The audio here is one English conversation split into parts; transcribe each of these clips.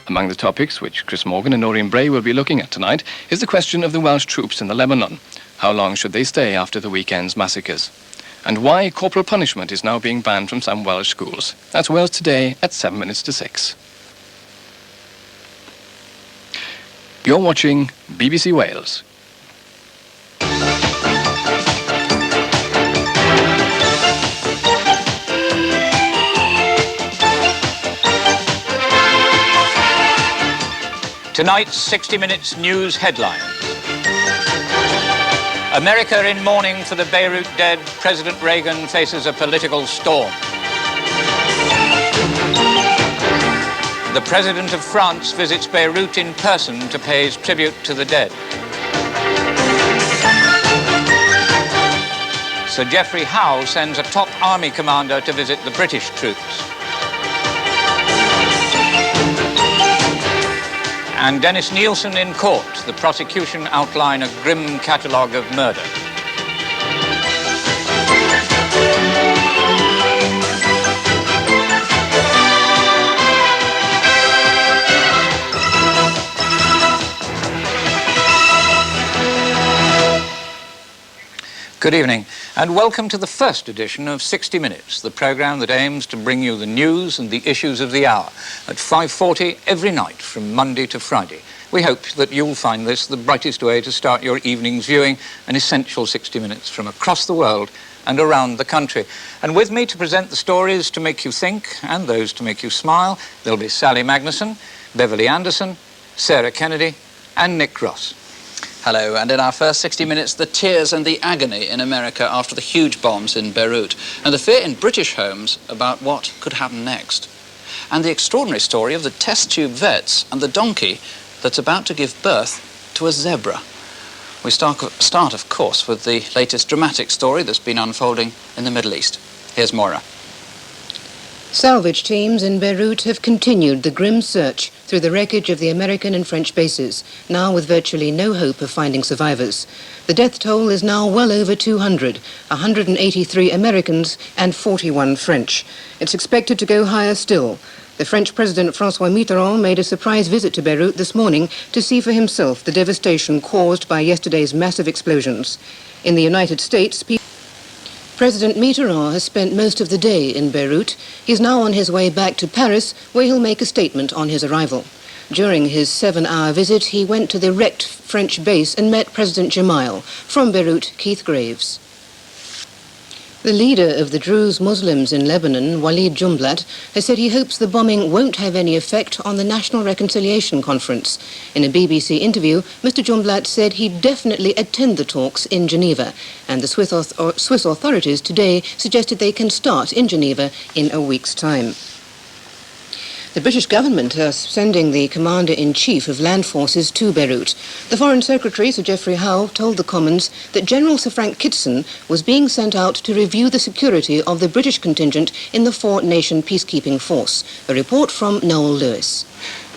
Among the topics which Chris Morgan and Noreen Bray will be looking at tonight is the question of the Welsh troops in the Lebanon. How long should they stay after the weekend's massacres? And why corporal punishment is now being banned from some Welsh schools. That's Wales Today at 7 minutes to 6. You're watching BBC Wales. Tonight's 60 Minutes news headlines. America in mourning for the Beirut dead. President Reagan faces a political storm. The President of France visits Beirut in person to pay his tribute to the dead. Sir Geoffrey Howe sends a top army commander to visit the British troops. And Dennis Nielsen in court. The prosecution outline a grim catalogue of murder. Good evening, and welcome to the first edition of 60 Minutes, the programme that aims to bring you the news and the issues of the hour at 5:40 every night from Monday to Friday. We hope that you'll find this the brightest way to start your evening's viewing, an essential 60 Minutes from across the world and around the country. And with me to present the stories to make you think and those to make you smile, there'll be Sally Magnuson, Beverly Anderson, Sarah Kennedy and Nick Ross. Hello, and in our first 60 Minutes, the tears and the agony in America after the huge bombs in Beirut, and the fear in British homes about what could happen next, and the extraordinary story of the test tube vets and the donkey that's about to give birth to a zebra. We start, of course, with the latest dramatic story that's been unfolding in the Middle East. Here's Moira. Salvage teams in Beirut have continued the grim search through the wreckage of the American and French bases, now with virtually no hope of finding survivors. The death toll is now well over 200, 183 Americans and 41 French. It's expected to go higher still. The French President François Mitterrand made a surprise visit to Beirut this morning to see for himself the devastation caused by yesterday's massive explosions. In the United States, President Mitterrand has spent most of the day in Beirut. He's now on his way back to Paris, where he'll make a statement on his arrival. During his 7-hour visit, he went to the wrecked French base and met President Gemayel. From Beirut, Keith Graves. The leader of the Druze Muslims in Lebanon, Walid Jumblat, has said he hopes the bombing won't have any effect on the National Reconciliation Conference. In a BBC interview, Mr. Jumblat said he'd definitely attend the talks in Geneva, and the Swiss authorities today suggested they can start in Geneva in a week's time. The British government are sending the Commander-in-Chief of Land Forces to Beirut. The Foreign Secretary, Sir Geoffrey Howe, told the Commons that General Sir Frank Kitson was being sent out to review the security of the British contingent in the four-nation peacekeeping force. A report from Noel Lewis.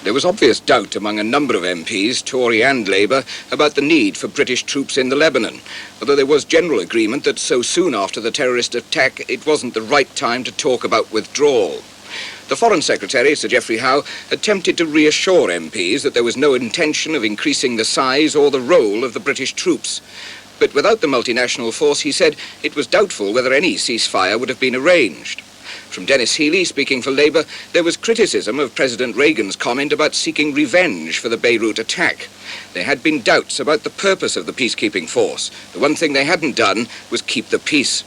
There was obvious doubt among a number of MPs, Tory and Labour, about the need for British troops in the Lebanon, although there was general agreement that so soon after the terrorist attack it wasn't the right time to talk about withdrawal. The Foreign Secretary, Sir Geoffrey Howe, attempted to reassure MPs that there was no intention of increasing the size or the role of the British troops. But without the multinational force, he said, it was doubtful whether any ceasefire would have been arranged. From Dennis Healey, speaking for Labour, there was criticism of President Reagan's comment about seeking revenge for the Beirut attack. There had been doubts about the purpose of the peacekeeping force. The one thing they hadn't done was keep the peace.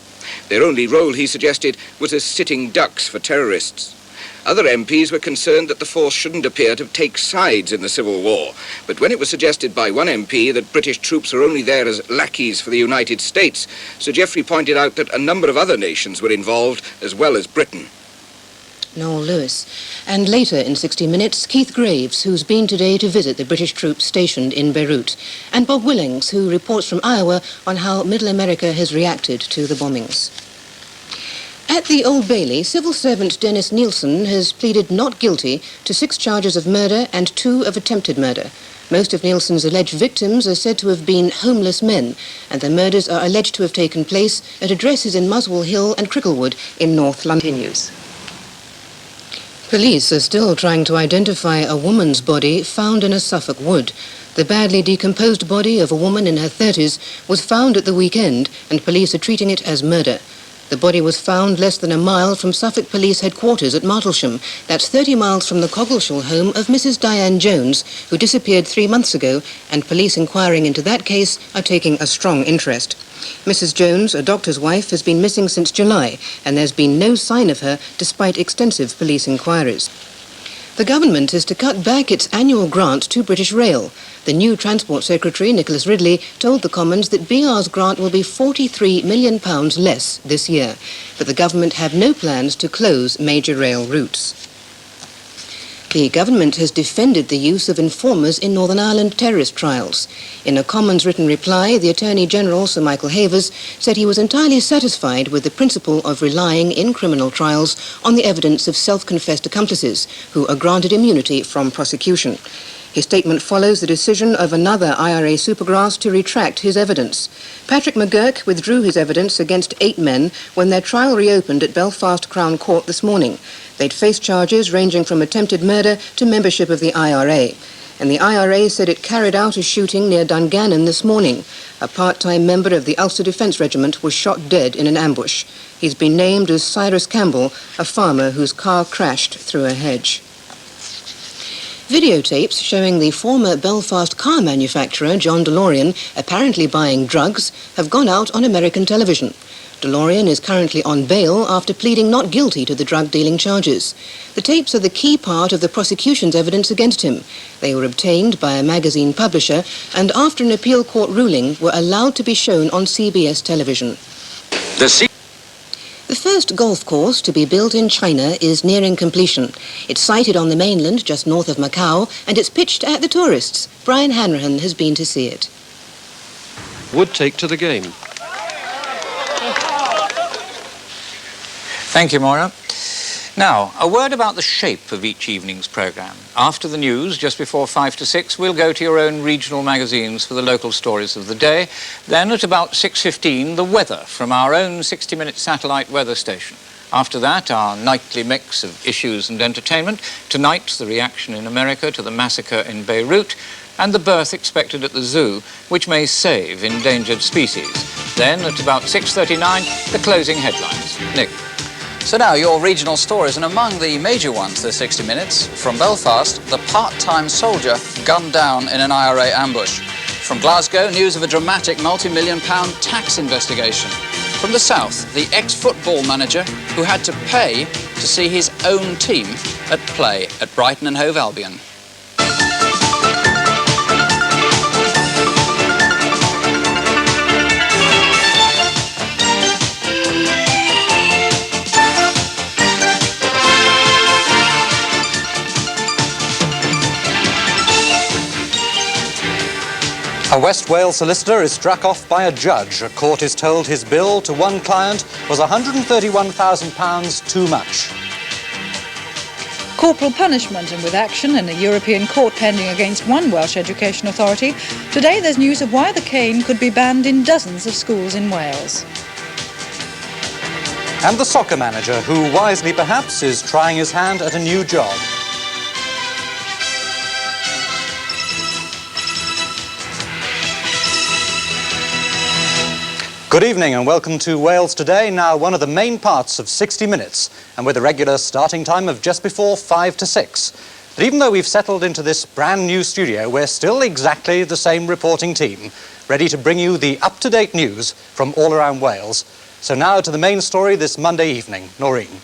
Their only role, he suggested, was as sitting ducks for terrorists. Other MPs were concerned that the force shouldn't appear to take sides in the civil war. But when it was suggested by one MP that British troops are only there as lackeys for the United States, Sir Geoffrey pointed out that a number of other nations were involved, as well as Britain. Noel Lewis. And later in 60 Minutes, Keith Graves, who's been today to visit the British troops stationed in Beirut, and Bob Willings, who reports from Iowa on how Middle America has reacted to the bombings. At the Old Bailey, civil servant Dennis Nielsen has pleaded not guilty to 6 charges of murder and 2 of attempted murder. Most of Nielsen's alleged victims are said to have been homeless men, and the murders are alleged to have taken place at addresses in Muswell Hill and Cricklewood in North London. Police are still trying to identify a woman's body found in a Suffolk wood. The badly decomposed body of a woman in her 30s was found at the weekend, and police are treating it as murder. The body was found less than a mile from Suffolk Police headquarters at Martlesham. That's 30 miles from the Coggleshall home of Mrs. Diane Jones, who disappeared 3 months ago, and police inquiring into that case are taking a strong interest. Mrs. Jones, a doctor's wife, has been missing since July, and there's been no sign of her despite extensive police inquiries. The government is to cut back its annual grant to British Rail. The new Transport Secretary, Nicholas Ridley, told the Commons that BR's grant will be £43 million less this year, but the government have no plans to close major rail routes. The government has defended the use of informers in Northern Ireland terrorist trials. In a Commons written reply, the Attorney-General, Sir Michael Havers, said he was entirely satisfied with the principle of relying in criminal trials on the evidence of self-confessed accomplices who are granted immunity from prosecution. His statement follows the decision of another IRA supergrass to retract his evidence. Patrick McGurk withdrew his evidence against 8 men when their trial reopened at Belfast Crown Court this morning. They'd faced charges ranging from attempted murder to membership of the IRA. And the IRA said it carried out a shooting near Dungannon this morning. A part-time member of the Ulster Defence Regiment was shot dead in an ambush. He's been named as Cyrus Campbell, a farmer whose car crashed through a hedge. Videotapes showing the former Belfast car manufacturer, John DeLorean, apparently buying drugs, have gone out on American television. DeLorean is currently on bail after pleading not guilty to the drug-dealing charges. The tapes are the key part of the prosecution's evidence against him. They were obtained by a magazine publisher and, after an appeal court ruling, were allowed to be shown on CBS television. The first golf course to be built in China is nearing completion. It's sited on the mainland just north of Macau, and it's pitched at the tourists. Brian Hanrahan has been to see it. Would take to the game. Thank you, Moira. Now, a word about the shape of each evening's programme. After the news, just before 5 to 6, we'll go to your own regional magazines for the local stories of the day. Then at about 6:15, the weather from our own 60-minute satellite weather station. After that, our nightly mix of issues and entertainment. Tonight, the reaction in America to the massacre in Beirut, and the birth expected at the zoo, which may save endangered species. Then, at about 6:39, the closing headlines. Nick. So now, your regional stories, and among the major ones this 60 Minutes, from Belfast, the part-time soldier gunned down in an IRA ambush. From Glasgow, news of a dramatic multi-million-pound tax investigation. From the south, the ex-football manager who had to pay to see his own team at play at Brighton and Hove Albion. A West Wales solicitor is struck off by a judge. A court is told his bill to one client was £131,000 too much. Corporal punishment, and with action in a European court pending against one Welsh education authority, today there's news of why the cane could be banned in dozens of schools in Wales. And the soccer manager, who wisely perhaps is trying his hand at a new job. Good evening and welcome to Wales Today, now one of the main parts of 60 Minutes, and with a regular starting time of just before 5 to 6. But even though we've settled into this brand new studio, we're still exactly the same reporting team, ready to bring you the up-to-date news from all around Wales. So now to the main story this Monday evening. Noreen.